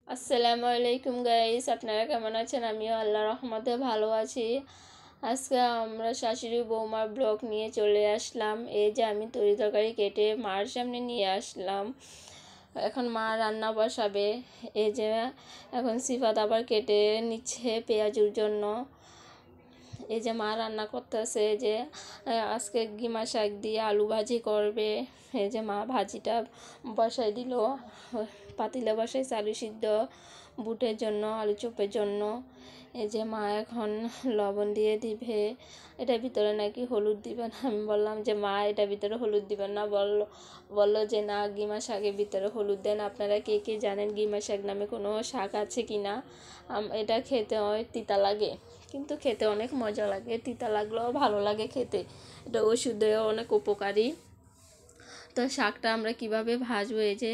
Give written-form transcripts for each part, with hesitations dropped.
আসসালামু আলাইকুম গাইস, আপনারা কেমন আছেন? আমিও আল্লাহর রহমতে ভালো আছি। আজকে আমরা শাশুড়ি বৌমার ব্লগ নিয়ে চলে আসলাম। এই যে আমি তরি তরকারি কেটে মার সামনে নিয়ে আসলাম। এখন মা রান্না বসাবে। এই যে এখন সিফাত আবার কেটে নিচ্ছে পেঁয়াজুর জন্য। এই যে মা রান্না করতেছে যে আজকে গিমা শাক দিয়ে আলু ভাজি করবে। এই যে মা ভাজিটা বসাই দিল, পাতিলে বসাইছে আলু সিদ্ধ, বুটের জন্য, আলু চপের জন্য। এই যে মা এখন লবণ দিয়ে দিবে। এটার ভিতরে নাকি হলুদ দিবেন। আমি বললাম যে মা এটার ভিতরে হলুদ দিবেন না। বললো যে না, গিমা শাকের ভিতরে হলুদ দেন। আপনারা কে কে জানেন গিমা শাক নামে কোনো শাক আছে কি না? এটা খেতে হয় তিতা লাগে, কিন্তু খেতে অনেক মজা লাগে। তিতা লাগলেও ভালো লাগে খেতে। এটা ওষুধেও অনেক উপকারী। তো শাকটা আমরা কিভাবে ভাজবো এই যে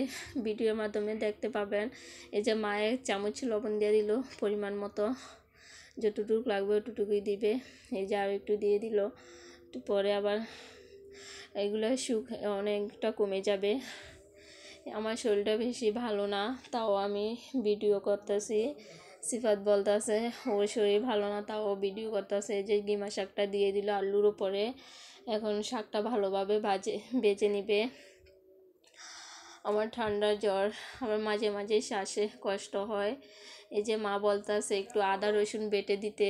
ভিডিওর মাধ্যমে দেখতে পাবেন। এই যে মায়ের চামচ লবণ দিয়ে দিল পরিমাণ মতো, যতটুকু লাগবে ওটুকুই দিবে। এই যে আর একটু দিয়ে দিল, একটু পরে আবার এগুলো অনেকটা কমে যাবে। আমার শরীরটা বেশি ভালো না, তাও আমি ভিডিও করতেছি। সিফাত বলতেছে ওর শরীর ভালো না, তাও ভিডিও করতেছে। যে গিমা শাকটা দিয়ে দিল আলুর ওপরে। এখন শাকটা ভালোভাবে বেজে নিবে। আমার ঠান্ডা জ্বর, আমার মাঝে মাঝে শ্বাসে কষ্ট হয়। এই যে মা বলতেছে একটু আদা রসুন বেটে দিতে।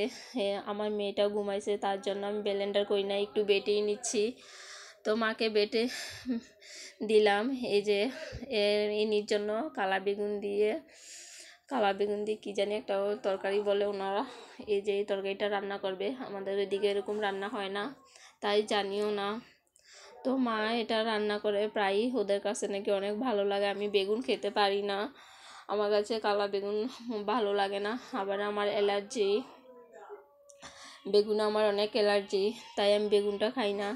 আমার মেয়েটা ঘুমাইছে, তার জন্য আমি ব্লেন্ডার করি না, একটু বেটেই নিচ্ছি। তো মাকে বেটে দিলাম। এই যে এর জন্য কালা বেগুন দিয়ে কী জানি একটা তরকারি বলে ওনারা। এই যে এই তরকারিটা রান্না করবে। আমাদের ওইদিকে এরকম রান্না হয় না, তাই জানিও না। তো মা এটা রান্না করে প্রায়ই, ওদের কাছে নাকি অনেক ভালো লাগে। আমি বেগুন খেতে পারি না, আমার কাছে কালা বেগুন ভালো লাগে না। আবার আমার অ্যালার্জি, বেগুন আমার অনেক অ্যালার্জি, তাই আমি বেগুনটা খাই না।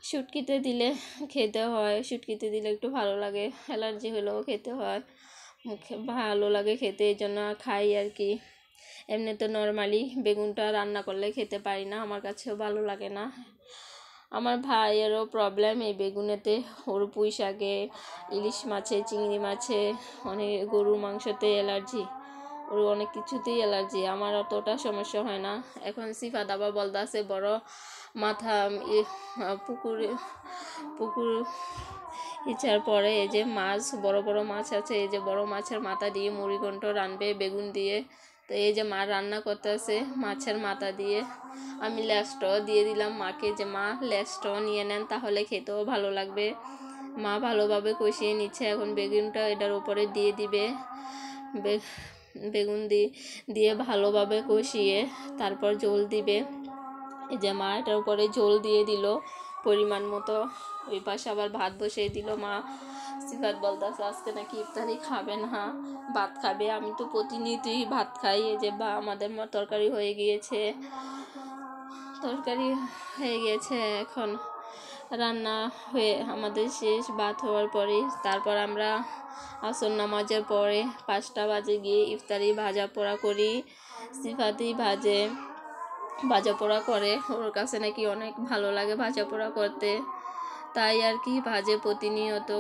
শুটকিতে দিলে খেতে হয়, শুটকিতে দিলে একটু ভালো লাগে। অ্যালার্জি হলেও খেতে হয়, ভালো লাগে খেতে, এই জন্য খাই আর কি। এমনি তো নর্মালি বেগুনটা রান্না করলে খেতে পারি না, আমার কাছেও ভালো লাগে না। আমার ভাইয়েরও প্রবলেম এই বেগুনেতে। ওর পুঁই শাকে, ইলিশ মাছে, চিংড়ি মাছে, অনেক গরুর মাংসতে অ্যালার্জি। ওর অনেক কিছুতেই অ্যালার্জি। আমার অতটা সমস্যা হয় না। এখন সিফাত আবার বলতেছে বড় মাথা পুকুর ইচ্ছার পরে এই যে মাছ, বড় বড় মাছ আছে, এই যে বড় মাছের মাথা দিয়ে মুড়িঘণ্ট রানবে বেগুন দিয়ে। তো এই যে মা রান্না করতেছে মাছের মাথা দিয়ে। আমি লেজটাও দিয়ে দিলাম মাকে, যে মা লেজটাও নিয়ে নেন, তাহলে খেতেও ভালো লাগবে। মা ভালোভাবে কষিয়ে নিচ্ছে। এখন বেগুনটা এটার উপরে দিয়ে দিবে। বেগুন দিয়ে ভালোভাবে কষিয়ে তারপর ঝোল দিবে। এই যে মা এটার উপরে ঝোল দিয়ে দিল পরিমাণ মতো। ওই পাশে আবার ভাত বসিয়ে দিল মা। সিফাত বলতেছে আজকে নাকি ইফতারি খাবে না, ভাত খাবে। আমি তো প্রতিনিয়তই ভাত খাই। এই যে আমাদের তরকারি হয়ে গিয়েছে, এখন রান্না হয়ে আমাদের শেষ। ভাত হওয়ার পরে তারপর আমরা আসর নামাজের পরে 5টা বাজে গিয়ে ইফতারি ভাজা পোড়া করি। সিফাতি ভাজা পোড়া করে, ওর কাছে নাকি অনেক ভালো লাগে ভাজা পোড়া করতে, তাই আর কি ভাজে প্রতিনিয়ত।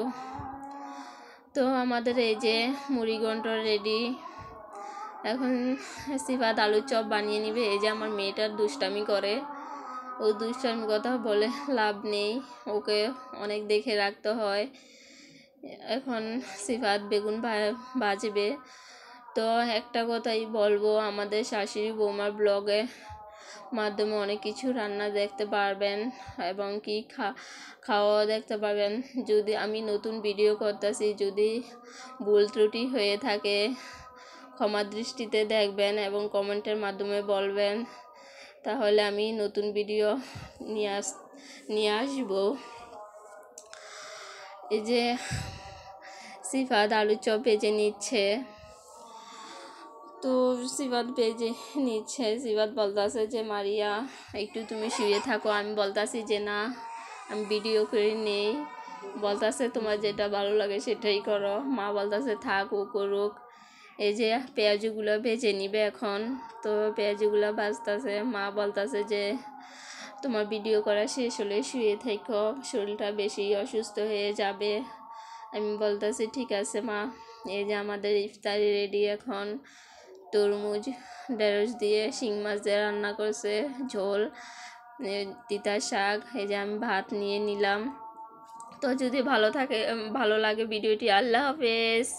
তো আমাদের এই যে মুড়িঘণ্ট রেডি। এখন সিফাত আলুর চপ বানিয়ে নিবে। এই যে আমার মেয়েটার দুষ্টামি করে, ও দুষ্টামি কথা বলে লাভ নেই, ওকে অনেক দেখে রাখতে হয়। এখন সিফাত বেগুন ভাজবে। তো একটা কথাই বলবো, আমাদের শাশুড়ি বৌমার ব্লগে মাধ্যমে অনেক কিছু রান্না দেখতে পারবেন এবং কি খাওয়াও দেখতে পারবেন। যদি আমি নতুন ভিডিও করতেছি, যদি ভুল ত্রুটি হয়ে থাকে ক্ষমা দৃষ্টিতে দেখবেন এবং কমেন্টের মাধ্যমে বলবেন, তাহলে আমি নতুন ভিডিও নিয়ে আসবো। এই যে সিফাত আলুর চপ ভেজে নিচ্ছে। তো সিফাত বলতেছে যে মারিয়া একটু তুমি শুয়ে থাকো। আমি বলতেছি যে না, আমি ভিডিও করে নেই। বলতেছে তোমার যেটা ভালো লাগে সেটাই করো। মা বলতেছে থাক, ও করুক। এই যে পেঁয়াজগুলো ভেজে নিবে এখন। তো পেঁয়াজগুলো ভাজতেছে। মা বলতেছে যে তোমার ভিডিও করা শেষ হলে শুয়ে থেকো, শরীরটা বেশি অসুস্থ হয়ে যাবে। আমি বলতেছি ঠিক আছে মা, এই যে আমাদের ইফতারি রেডি এখন। তরমুজ ঢেঁড়স দিয়ে শিং মাছ দিয়ে রান্না করছে, ঝোল, তিতা শাক। এই যে আমি ভাত নিয়ে নিলাম। তো যদি ভালো লাগে ভিডিওটি, আল্লাহ হাফেজ।